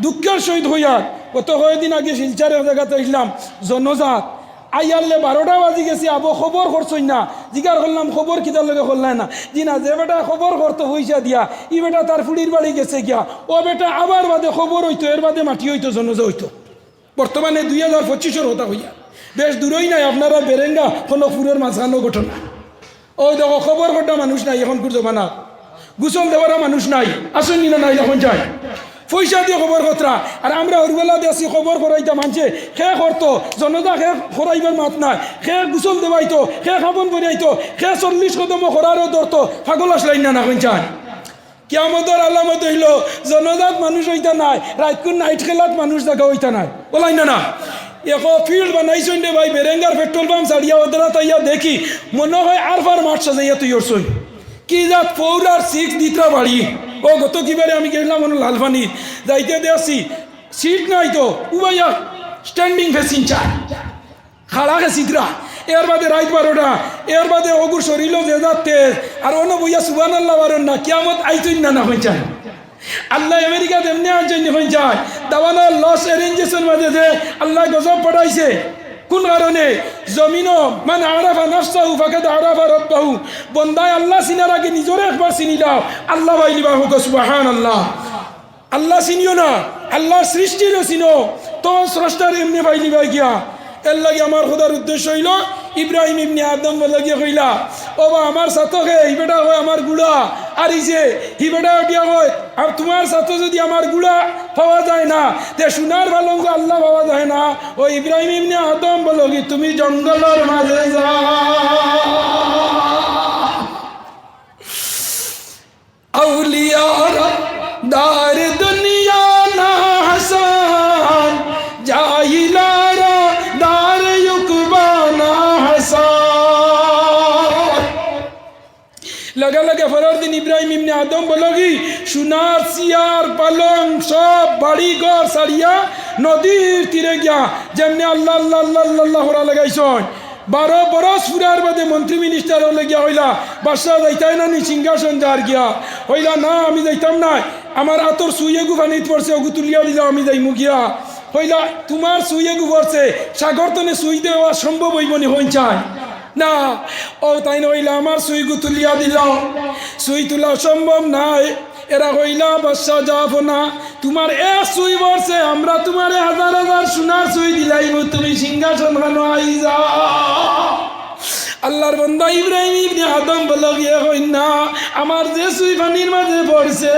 দুঃখের সহিত হইয়ার গত কয়েকদিন আগে শিলচার এক জায়গাতে আসলাম জনজাত আইয়ারলে 12টা বাজি গেছি আবো খবর করছই না জিগার করলাম খবর কিতার লগে করলাই না জি না যে বেটা খবর করতো পয়সা দিয়া ই বেটা তার ফুড়ির বাড়ি গেছে গিয়া ও বেটা আবার বাদে খবর হইতো এর বাদে মাটি হইতো জনজা হইতো বর্তমানে 2025-এর হতা হইয়া বেশ দূরই নাই আপনারা বেরেঙ্গা কোনো ফুরের মাঝখানো ঘটনা ও দেখো খবর কটা মানুষ নাই এখন কুর জমানা গুসল দেওয়ারা মানুষ নাই আসেন না নাই এখন যায় পয়সা দিয়ে খবর কতরা আর আমরা ওরবেলা দেশি খবর করাইতা মানছে খে করতো জনতা খে খরাইবার মাত নাই খে গুসল দেওয়াইতো খে খাবন বনাইতো খে 40 কদম খরারও ধরতো পাগল আসলাই না এখন যায় কিয়ামতের আলামত হইল জনজাত মানুষ হইতা নাই রাতকুন নাইট খেলাত মানুষ জায়গা হইতা নাই বলাই না না এখন ফিল্ড বানাইছেন রে ভাই বেরেঙ্গার পেট্রোল পাম্প ছাড়িয়া ওদের তাইয়া দেখি মনে হয় আর ফার মাঠ সাজাইয়া তুই ওরছই কি যা 4 আর 6 দিতরা বাড়ি ও গত কিবারে আমি গেলাম লালপানি যাইতে দেখছি সিট নাই তো উবাইয়া স্ট্যান্ডিং ফেসিং চা খাড়া গেছিতরা এর বাদে রাত 12টা এর বাদে অগুর শরীর যে যাতে আর অন্য বইয়া সুবহানাল্লাহ বারণ না কিয়ামত আইতই না হয়ে যায় আল্লাহ আমেরিকা এমনি আনছেন হয়ে যায় দাওয়ানা লস অ্যারেঞ্জেশন মাঝে যে আল্লাহ গজব পড়াইছে কোন কারণে জমিনও মানে আরাফা নাফসাহু ফাকাদ আরাফা রাব্বাহু বন্দায় আল্লাহ চিনার আগে নিজরে একবার চিনি দাও আল্লাহ বাইলিবা হোক সুবহানাল্লাহ আল্লাহ চিনিও না আল্লাহর সৃষ্টিরও চিনো তো স্রষ্টার এমনি বাইলিবা গিয়া এর লাগে আমার খোদার উদ্দেশ্য হইল ইব্রাহিম ইবনে আদম লাগিয়ে কইলা ও বা আমার সাথে এই বেটা হয় আমার গুড়া আর এই যে হি বেটা ওটিয়া হয় আর তোমার সাথে যদি আমার গুড়া পাওয়া যায় না তে সোনার ভালো আল্লাহ পাওয়া যায় না ও ইব্রাহিম ইবনে আদম বলো কি তুমি জঙ্গলের মাঝে যাও আউলিয়ারা দার দুনিয়া না হাসান জাহিলারা দার ইউকবানা হাসান লাগা লাগা ফরার দিন ইব্রাহিম ইবনে আদম বলগি সোনার চেয়ার পালং সব বাড়ি ঘর সারিয়া নদীর তীরে গিয়া যেমনি আল্লাহ আল্লাহ আল্লাহ আল্লাহ হরা লাগাইছন 12 বরস ফুরার বাদে মন্ত্রী মিনিস্টার হলে গিয়া হইলা বাদশাহ যাইতাই না নি সিংহাসন যার গিয়া হইলা না আমি যাইতাম না আমার আতর সুইয়ে গুফানিত পড়ছে ওগু তুলিয়া দিলা আমি যাইমু গিয়া হইলা তোমার সুইয়ে গু পড়ছে সাগর তনে সুই দেওয়া সম্ভব হইবনি হইন চায় না ও তাই নইলা আমার সুই গু তুলিয়া দিলা সুই তোলা সম্ভব নাই এরা হইলা বাদশাহ যাব না তোমার এক সুই পড়ছে আমরা তোমার 1000 সোনার সুই দিলাইব তুমি সিংহাসন খানো আই যাও আল্লাহর বান্দা ইব্রাহিম ইবনে আদম বলল গিয়ে হই না আমার যে সুই পানির মাঝে পড়ছে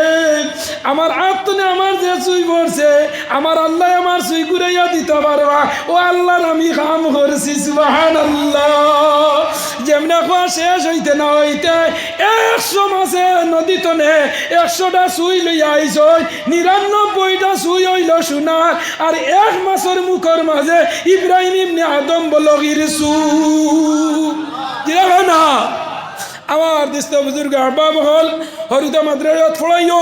আমার আত্মনে আমার যে সুই পড়ছে আমার আল্লাহ আমার সুই ঘুরাইয়া দিতে পারবা ও আল্লাহর আমি কাম করছি সুবহানাল্লাহ যেমন খোয়া শেষ হইতে না হইতে 100 মাসে নদী তনে 100টা সুই লইয়া আইস 99টা সুই হইল সোনার আর 1 মাসের মুখর মাঝে ইব্রাহিম ইবনে আদম বলগির না আমার দেশে বুজুর্গ আহবাব হল হরিতা মাদ্রাসাত পড়াইও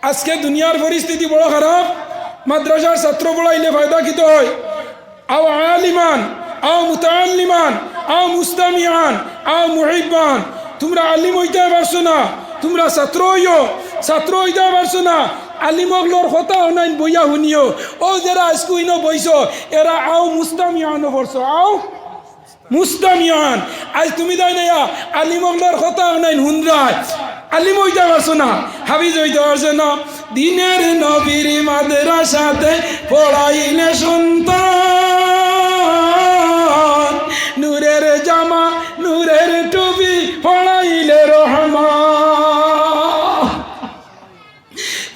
আজকে দুনিয়ার পরিস্থিতি বড় খারাপ মাদ্রাসার ছাত্র পড়াইলে ফায়দা কিত হয় আও আলিমান আও মুতাআল্লিমান আও মুস্তামিআন আও মুহিব্বান তোমরা আলিম হইতে পারছো না তোমরা ছাত্র হইতে পারছো না আলিমগলোর কথা অনাইন বইয়া শুনিও ও যারা স্কুইনো বইছো এরা আও মুস্তামিআন পড়ছো আও মুস্তামিয়ান আজ তুমি তাই না আলিমগলার কথা নাই হুন্দ্রায় আলিম হইতে পারছো না হাফিজ হইতে পারছো না দিনের নবীর মাদ্রাসাতে পড়াইলে সন্তান নূরের জামা নূরের টুপি পড়াইলে রহমান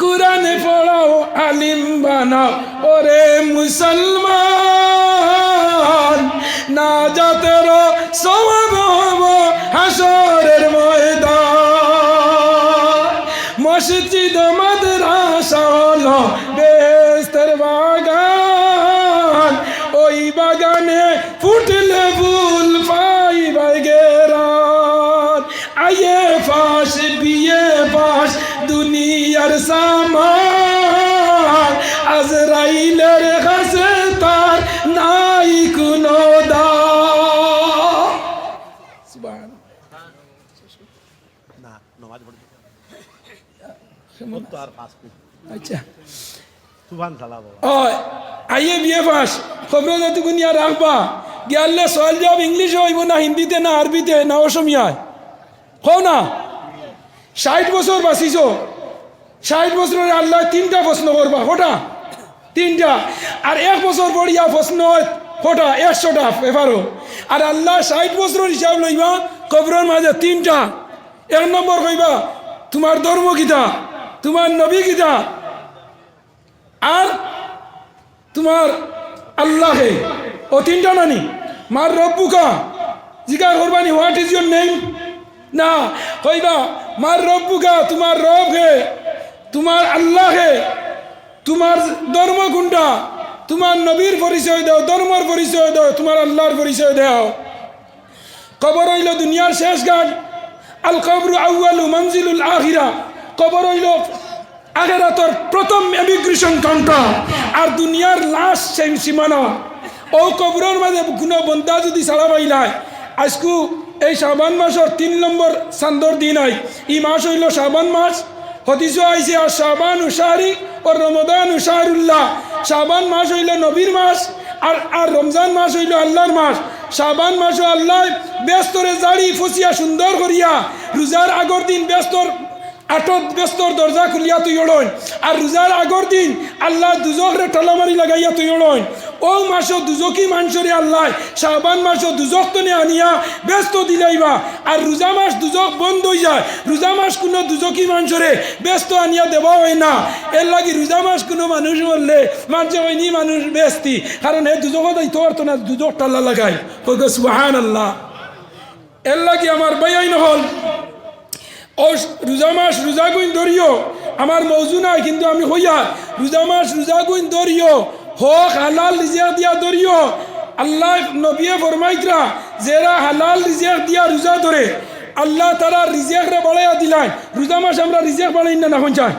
কুরআন পড়াও আলিম বানাও ওরে মুসলমান না জাতের সওয়াব হব হাসরের ময়দান মসজিদ মাদ্রাসা হলো বেহেশতের বাগান ওই বাগানে ফুটলে ফুল পাইবে গেরান আইয়ে পাশ বিয়ে পাশ দুনিয়ার সামান আজরাইলের কাছে তার নাই কোনো আচ্ছা আইয়ে বিয়ে পাস খবর যতগুনিয়া রাখবা গিয়ালে সওয়াল জবাব ইংলিশে হইব না হিন্দিতে না আরবিতে না অসমিয়ায় হও না 60 বছর বাঁচিছ 60 বছরের আল্লাহ 3টা প্রশ্ন করবা কটা 3টা আর 1 বছর পড়িয়া প্রশ্ন কটা 100টা পেপারও আর আল্লাহ 60 বছরের হিসাব লইবা কবরের মাঝে 3টা 1 নম্বর কইবা তোমার ধর্ম কিতা তোমার নবী কিতা আর তোমার আল্লাহে ও 3টা নানি মার রব্বুকা জিজ্ঞাসা করবানি হোয়াট ইজ ইউর নেম না কইবা মার রব্বুকা তোমার রব হে তোমার আল্লাহ হে তোমার ধর্ম কোনটা তোমার নবীর পরিচয় দাও ধর্মের পরিচয় দাও তোমার আল্লাহর পরিচয় দাও কবর হইল দুনিয়ার শেষ ঘাট আল কবরু আউয়ালু মনজিলুল আখিরা কবর হইল আখিরাতের প্রথম ইমিগ্রেশন কাউন্টার আর দুনিয়ার লাস্ট সীমানা ও কবরের মাঝে কোনো বন্দা যদি ছাড়া পাইলায় আজকু এই শাবান মাসের 3 নম্বর চান্দর দিন হয় এই মাস হইল শাবান মাস হদিস আইসে আর শাবান উশারি ও রমদান উশারুল্লাহ শাবান মাস হইল নবীর মাস আর রমজান মাস হইল আল্লাহর মাস শাবান মাস আল্লাহ ব্যস্তরে জাড়ি ফুসিয়া সুন্দর করিয়া রোজার আগর দিন ব্যস্তর আটত ব্যস্তর দরজা খুলিয়া তুই ওড়ন আর রোজার আগর দিন আল্লাহ দুজকরে টালামারি লাগাইয়া তুই ওড়ন ও মাসও দুজকি মানুষরে আল্লাহ শাবান মাসও দুজক তনে আনিয়া ব্যস্ত দিলাইবা আর রোজা মাস দুজক বন্ধ হয়ে যায় রোজা মাস কোনো দুজকি মানুষরে ব্যস্ত আনিয়া দেওয়া হয় না এর লাগি রোজা মাস কোনো মানুষ বললে মাঝে হয়নি মানুষ ব্যস্তি কারণ এই দুজক দায়িত্ব পারতো না দুজক টাল্লা লাগাই সুবহানাল্লাহ এর লাগি আমার বায়াই নহল ও রোজা মাস রোজা গুণ ধরিও আমার মৌজু নাই কিন্তু আমি হইয়া রোজা মাস রোজা গুণ ধরিও হক হালাল রিজিক দিয়া ধরিও আল্লাহ নবিয়ে ফরমাইতরা যারা হালাল রিজিক দিয়া রোজা ধরে আল্লাহ তারা রিজিকরে বাড়াইয়া দিলেন রোজা মাস আমরা রিজিক বাড়াই না এখন চাই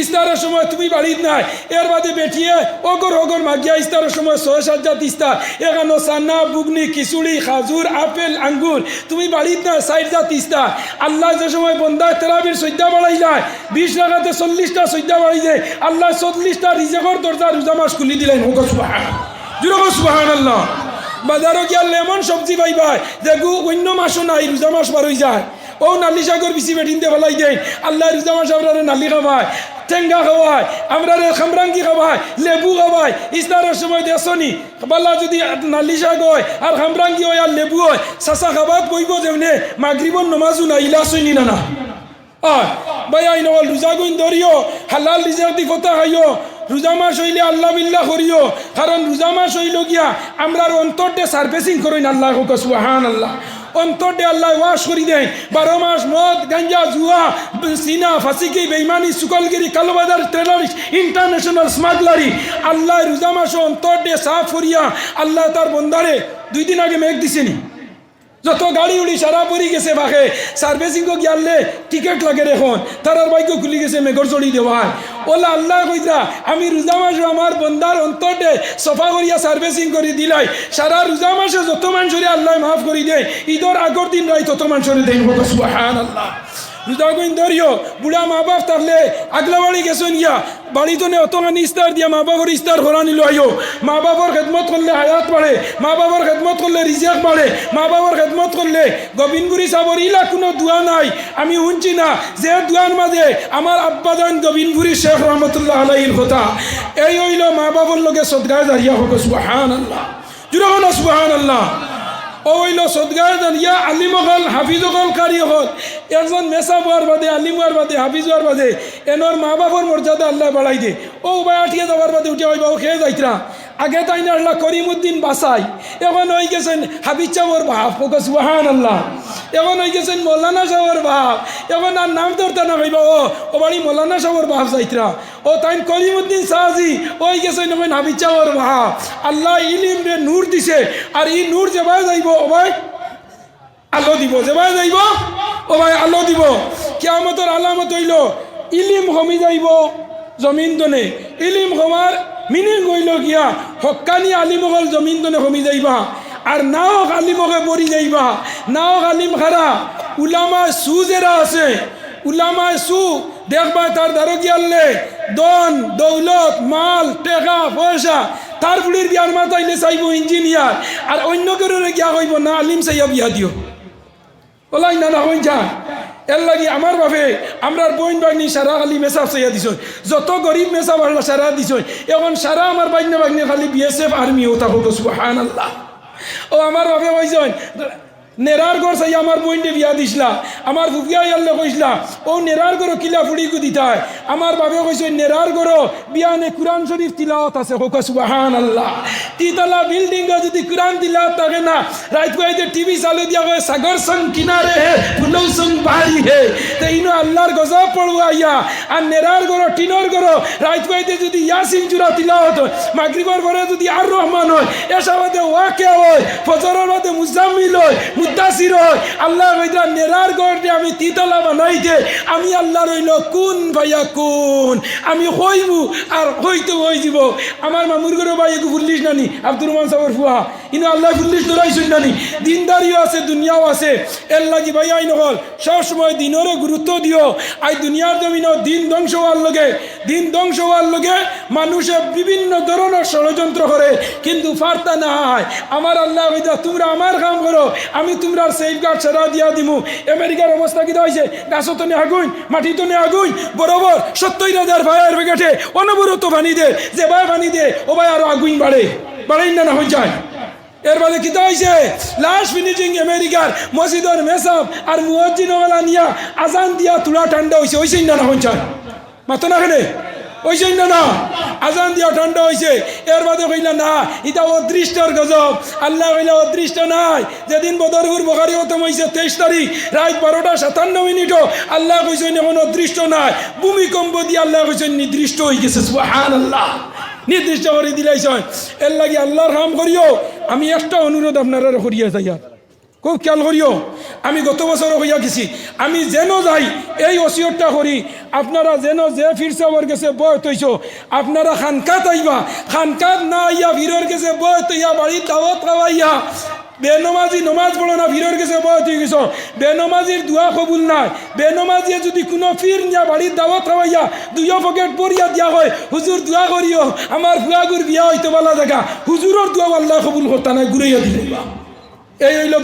ইস্তারের সময় তুমি বাড়িত নাই এর বাদে বেঠিয়ে অগর মাগিয়া ইস্তারের সময় 6-7 জাত ইস্তার এখানে সান্না বুগনি খিচুড়ি খাজুর আপেল আঙ্গুর তুমি বাড়িত নাই 60 জাত ইস্তার আল্লাহ যে সময় বন্দা তেরাবির সৈদ্যা বাড়াই যায় 20 টাকাতে 40টা সৈদ্যা বাড়াই যায় আল্লাহ 40টা রিজেকর দরজা রোজা মাস খুলি দিলেন সুবহানাল্লাহ বাজারও গিয়া লেমন সবজি পাইবাই দেখু অন্য মাসও নাই রোজা মাস বার হয়ে যায় ও নালি সাগর বিচি বেটিনতে ফেলাই দেয় আল্লাহ রোজা মাস আমরা নালি খাওয়ায় টেঙ্গা খাওয়ায় আমরা খামরাঙ্গি খাওয়ায় লেবু খাওয়ায় ইস্তারের সময় দেশনি বাল্লা যদি নালি শাক হয় আর খামরাঙ্গি হয় আর লেবু হয় চাচা খাবাত বইব যেমনে মাগরিবর নমাজও না ইলাস হইনি না ভাই আই নল রোজা গুণ ধরিও হালাল রিজাক দি কথা খাইও রোজা মাস হইলে আল্লাহ বিল্লাহ করিও কারণ রোজা মাস হইল গিয়া আমরা অন্তরটে সার্ভিসিং করি না আল্লাহ সুবহানাল্লাহ অন্তরটে আল্লাহ ওয়াশ করি দেয় 12 মাস মদ গাঞ্জা জুয়া সিনা ফাঁসিকি বেইমানি সুকলগিরি কালোবাজার টেররিস্ট ইন্টারন্যাশনাল স্মাগলারি আল্লাহ রোজা মাস অন্তরটে সাফ করিয়া আল্লাহ তার বন্দারে 2 দিন আগে মেঘ দিছেনি যত গাড়ি উড়ি সারা পরি গেছে বাকে সার্ভিসিং গিয়ালে টিকিট লাগে এখন তারার বাইকও খুলি গেছে মেঘর চড়ি দেওয়া ওলা আল্লাহ কইরা আমি রোজা মাসে আমার বন্দার অন্তরটে সফা করিয়া সার্ভিসিং করে দিলাই সারা রোজা মাসে যত মানুষরে আল্লাহ মাফ করে দেয় ঈদের আগর দিন রাই তত মানুষরে দেন সুবহানাল্লাহ রোজা গুণ ধরিও বুড়া মা বাপ থাকলে আগলা বাড়ি গেছেন ইয়া বাড়িতে অতখানি ইস্তার দিয়া মা বাবার ইস্তার ঘোরানি লইও মা বাবার খেদমত করলে হায়াত বাড়ে মা বাবার খেদমত করলে রিজিক বাড়ে মা বাবার খেদমত করলে গোবিন্দপুরি সাবর ইলা কোনো দোয়া নাই আমি শুনছি না যে দোয়ার মাঝে আমার আব্বাজান গোবিন্দপুরি শেখ রহমতুল্লাহ আলাইহির কথা এই হইল মা বাবার লগে সদগায় জারিয়া হোক সুবহানাল্লাহ জুড়ে হল সুবহানাল্লাহ ও হইল সদগায় জারিয়া আলিম হল হাফিজ হল কারি হল একজন মেসা হওয়ার বাদে আলিম হওয়ার বাদে হাফিজ হওয়ার বাদে এনর মা বাবার মর্যাদা আল্লাহ বাড়াই দে ও উপায় আঠিয়ে যাওয়ার বাদে উঠে হইবা ও খেয়ে যাইতরা আগে তাই না আল্লাহ করিমউদ্দিন বাসাই এখন হয়ে গেছেন হাফিজ সাহর বাপ ওকে সুবহানাল্লাহ এখন হয়ে গেছেন মৌলানা সাহর বাপ এখন আর নাম ধরতে না হইবা ও বাড়ি মৌলানা সাহর বাপ যাইতরা ও তাই করিমউদ্দিন শাহজি ওই গেছেন এখন হাফিজ সাহর বাপ আল্লাহ ইলিম রে নূর দিছে আর এই নূর যেভাবে যাইব ও ভাই আলো দিব যেভাবে যাইব ও ভাই আলো দিব কিয়ামতের আলামত হইল ইলিম কমি যাইব জমিন দনে ইলিম কমার মিনিং হইল গিয়া হক্কানি আলিমকল জমিন দনে কমি যাইবা আর নাও আলিমকে পড়ি যাইবা নাও আলিম খারা উলামায় সু যেরা আছে উলামায় সু দেখবা তার দ্বারা গিয়ালে দন দৌলত মাল পয়সা তার বুড়ির বিয়ার মাথাইলে চাইব ইঞ্জিনিয়ার আর অন্য কেউ গিয়া কইব না আলিম চাইয়া বিয়া দিও ওলাই না হইন যা এর লাগি আমার ভাবে আমরার বইন বাগনি সারা খালি মেসাব চাইয়া দিছ যত গরিব মেসাব আল্লাহ সারা দিছ এখন সারা আমার বাইনা বাগনি খালি বিএসএফ আর্মি ও তা হোক সুবহানাল্লাহ ও আমার ভাবে হইছেন নেরার ঘর চাই আমার বইনটে বিয়া দিছিলা আমার ফুফিয়া আল্লাহ কইসলা ও নেরার ঘর কিলা ফুড়িকু দিতায় আমার বাবে কইছে নেরার ঘর বিয়ানে কুরআন শরীফ তিলাওয়াত আছে হোক সুবহানাল্লাহ তিতলা বিল্ডিং যদি কুরআন তিলাওয়াত থাকে না রাত কইতে টিভি চালু দিয়া কয় সাগর সং কিনারে হে ফুলৌ সং বাড়ি হে তে ইনো আল্লাহর গজব পড়বো আইয়া আর নেরার ঘর টিনর ঘর রাত কইতে যদি ইয়াসিন জুরা তিলাওয়াত হয় মাগরিবের পরে যদি আর রহমান হয় এসাবাদে ওয়াকিয়া হয় ফজরের বাদে মুজাম্মিল হয় মুদাসির হয় আল্লাহ কইতা নেরার ঘরটি আমি তিতলা বানাইতে আমি আল্লাহ রইল কোন ভাইয়া কোন আমি কইবু আর কইতে হই যাব আমার মামুর ঘরে ভাই একটু ফুল্লিস নানি আব্দুর রহমান সাহেবের ফুয়া ইনো আল্লাহ ফুল্লিস ধরাইছেন নানি দিনদারিও আছে দুনিয়াও আছে এর লাগি ভাই আই নহল সবসময় দিনরে গুরুত্ব দিও আই দুনিয়ার জমিনও দিন ধ্বংস হওয়ার লগে মানুষে বিভিন্ন ধরনের ষড়যন্ত্র করে কিন্তু ফারতা না হয় আমার আল্লাহ কইতা তোমরা আমার কাম করো আমি তোমরা সেফগার্ড ছাড়া দিয়া দিমু আমেরিকার অবস্থা কি হয়েছে গাছ তো নে আগুন মাটি তো নে আগুন বরাবর 70,000 ভাইয়ের বেগেটে অনবরত পানি দে যে ভাই পানি দে ও ভাই আরো আগুন বাড়াই না হয়ে যায় এর বাদে কিতা হয়েছে লাস্ট ফিনিশিং আমেরিকার মসজিদের মেসাব আর মুয়াজ্জিন ওয়ালা নিয়া আজান দিয়া তুলা ঠান্ডা হয়েছে ওইসেই না হয়ে যায় মাতো না খেলে ওইসেই না আজান দিয়া ঠান্ডা হয়েছে এর বাদে কইলা না এটা অদৃষ্টর গজব আল্লাহ কইলা অদৃষ্ট নাই যেদিন বদরপুর বখারি খতম হয়েছে 23 তারিখ রাত 12:57 আল্লাহ কইছেন এখন অদৃষ্ট নাই ভূমিকম্প দিয়ে আল্লাহ কইছেন নির্দিষ্ট হয়ে গেছে সুবহানাল্লাহ নির্দিষ্ট করে দিলাইছেন এর লাগি আল্লাহর কাম করিও আমি একটা অনুরোধ আপনারা করিয়া যাই খুব খেয়াল করিও আমি গত বছরও হইয়া গেছি আমি যেন যাই এই ওসিয়তটা করি আপনারা যেন যে ফিরসাবর গেছে বয় তৈছ আপনারা খানকাত আইবা খানকাত না আইয়া ভিড়র গেছে বয় তৈয়া বাড়ির দাওয়াত খাওয়াইয়া বেনমাজি নমাজ পড়ো না ভিড়র গেছে বয় তুই গেছ বেনমাজির দোয়া কবুল নাই বেনমাজিয়ে যদি কোনো ফির নিয়া বাড়ির দাওয়াত খাওয়াইয়া 2 পকেট পরিয়া দিয়া হয় হুজুর দোয়া করিও আমার ফুয়াগুর বিয়া হইতে বলা দেখা হুজুরের দোয়া আল্লাহ কবুল করতা নাই ঘুরাইয়া দিলেবা এই হইল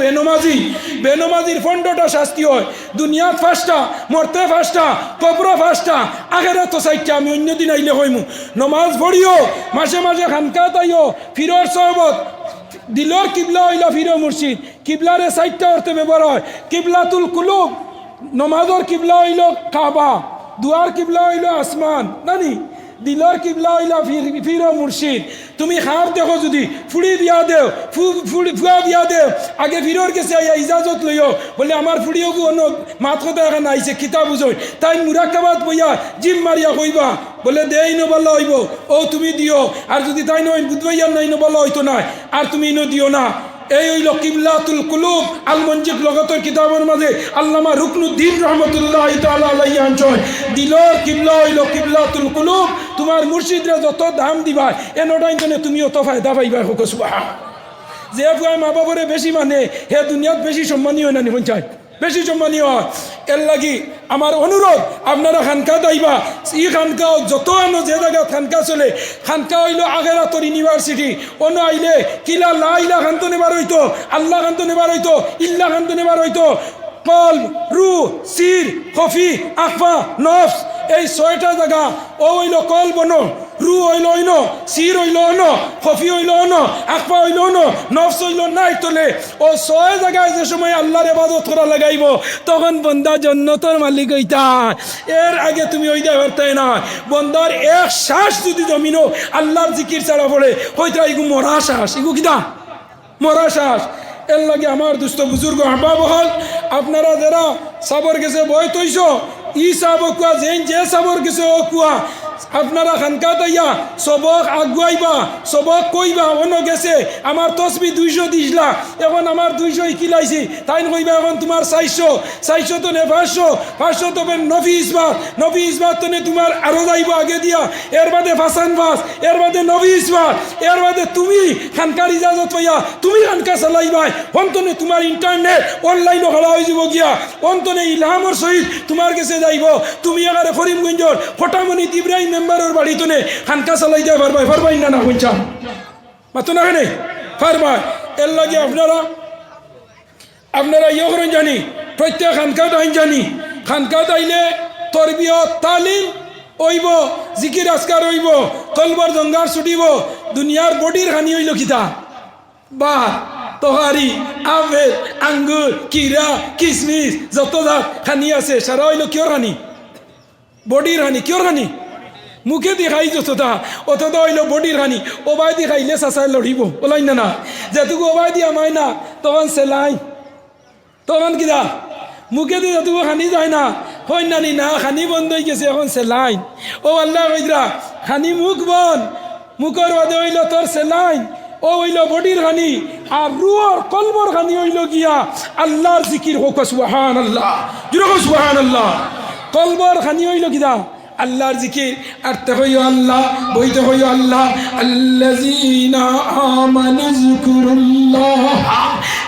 বেনমাজির ফন্ডটা শাস্তি হয় দুনিয়াত ফাঁসটা মরতে ফাঁসটা কবর ফাঁসটা আগেরা তো সাইটটা আমি অন্যদিন আইলে হইমু নমাজ পড়িও মাসে মাসে খানকাত আইও ফিরর সহবত দিলর কিবলা হইল ফিরো মুর্শিদ কিবলারে সাইটটা অর্থে ব্যবহার হয় কিবলাতুল কুলুব নমাজর কিবলা হইল কাবা দুয়ার কিবলা হইল আসমান নানি দিলর কিবলা হইলা ফিরো মুর্শিদ তুমি খাপ দেখো যদি ফুড়ি বিয়া দেও ফুয়া বিয়া দেও আগে ফিরোর গেছে আইয়া ইজাজত লইও বলে আমার ফুড়িও অন্য মাত কথা এখন আইছে কিতাব বুঝই তাই মুরাক্কাবাদ বইয়া জিম মারিয়া কইবা বলে দেই নবলা হইব ও তুমি দিও আর যদি তাই নয় বুধবাইয়ার নাই নবলা হইতো না আর তুমি ইনো দিও না এই হইল কিবলাতুল কুলুব আল মঞ্জিদ লগতর কিতাবের মাঝে আল্লামা রুকনুদ্দিন রহমতুল্লাহ তাআলা আলাইহি আনছেন দিলর কিবলা হইল কিবলাতুল কুলুব তোমার মুর্শিদরা যত দাম দিবা এনোটাই জন্য তুমি অত ফায়দা পাইবা হোক সুবহান যে ফুয়ায় মা বাবরে বেশি মানে হে দুনিয়াত বেশি সম্মানীয় না নিবন চাই বেশি সম্মানীয় এর লাগি আমার অনুরোধ আপনারা খানকা দাইবা ই খানকা যত আনো যে জায়গা খানকা চলে খানকা হইল আগেরাতর ইউনিভার্সিটি অন্য আইলে কিলা লা ইলা খান্ত নেবার হইতো আল্লাহ খান্ত নেবার হইতো ইল্লা খান্ত নেবার হইতো কল রু সির খফি আফা নফস এই 6টা জায়গা ও হইল কল বনো রু হইল অন্য সির হইল অন্য খফি হইল অন্য আফা হইল অন্য নফস হইল নাই তোলে ও 6 জায়গায় যে সময় আল্লাহর ইবাদত করা লাগাইব তখন বন্দা জান্নাতের মালিক হইতা এর আগে তুমি ওই দা করতে না বন্দার এক শ্বাস যদি জমিনো আল্লাহর জিকির ছাড়া পড়ে হইতা ইগু মরা শ্বাস ইগু কিদা মরা শ্বাস এর লাগে আমার দুস্থ বুজুর্গ আহবাব হল আপনারা যারা সাবর গেছে বয় তৈছ ই সাব কুয়া যে সাবর গেছে ও কুয়া আপনারা খানকা তাইয়া সবক আগুয়াইবা সবক কইবা অন্য গেছে আমার তসবি 200 দিছলা এখন আমার 200 কিলাইছি তাই কইবা এখন তোমার 400 তো নে 500 তো নফি ইসবাত তো নে তোমার আরো যাইবা আগে দিয়া এর বাদে ফাসান বাস এর বাদে নবী ইসবাত এর বাদে তুমি খানকার ইজাজত পাইয়া তুমি খানকা চালাইবা অন্তনে তোমার ইন্টারনেট অনলাইন হলা হয়ে যাব গিয়া অন্তনে ইলহামর সহিত তোমার কাছে যাইব তুমি এবারে করিমগঞ্জর ফটামণি ইব্রাহিম মেম্বারের বাড়ি তুনে খানকা চালাই যায় পারবাই না কইছাম মাতো না কেনে পারবা এর লাগে আপনারা ইয়ে করেন জানি প্রত্যেক খানকাত আইন জানি খানকাত আইলে তরবিয়ত তালিম ওইব জিকির আসকার হইব কলবর জঙ্গার ছুটিব দুনিয়ার বডির হানি হইল কিতা বা তহারি আপেল আঙ্গুর কিরা কিসমিস যত জাত খানি আছে সারা হইল কিয়র হানি বডির হানি কিয়র হানি মুখে দি খাই যতটা অতটা হইল বডির হানি ওবাই দি খাইলে চাচাই লড়িব ওলাই না যেটুকু ওবাই দি আমায় না তখন সেলাই তখন কিনা মুখে দিয়ে যতটুকু খানি যায় না হয় নানি না খানি বন্ধ হয়ে গেছে এখন সেলাইন ও আল্লাহ কইরা খানি মুখ বন মুখের বাদে হইল তোর সেলাইন ও হইল বডির খানি আর রুয়ার কলবর খানি হইল গিয়া আল্লাহর জিকির হোক সুবহানাল্লাহ জুরো সুবহানাল্লাহ কলবর খানি হইল কিনা আল্লাহর জিকির আরতে হইও আল্লাহ বইতে হইও আল্লাহ আল্লাযীনা আমানু যিকুরুল্লাহ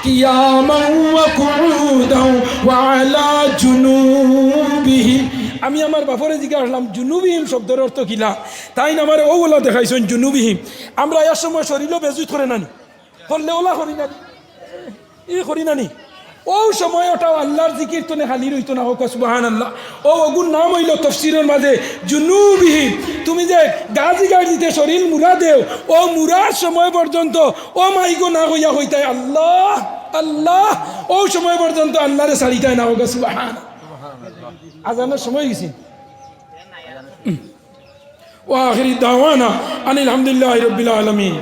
কিয়ামান ওয়া কুউদান ওয়া আলা জুনুবিহিম আমি আমার বাপরে জিজ্ঞাসা করলাম জুনুবিহিম শব্দের অর্থ কিলা তাই না আমার ওগুলা দেখাইছেন জুনুবিহিম আমরা এর সময় শরীরও বেজুত করে নানি করলে ওলা করি নানি ই করি নানি ও সময় ওটাও আল্লাহর জিকির তো খালি রইতো না হোক সুবহানাল্লাহ ও ওগুর নাম হইল তফসিরের মাঝে জুনুবিহিম তুমি যে গাজি গাজিতে শরীর মুরা দেও ও মুরার সময় পর্যন্ত ও মাইগো না হইয়া হইতাই আল্লাহ আল্লাহ ও সময় পর্যন্ত আল্লাহরে সারিতাই না হোক সুবহান আজানের সময় গেছি ওয়া আখিরি দাওয়ানা আনিল হামদুলিল্লাহি রাব্বিল আলামিন।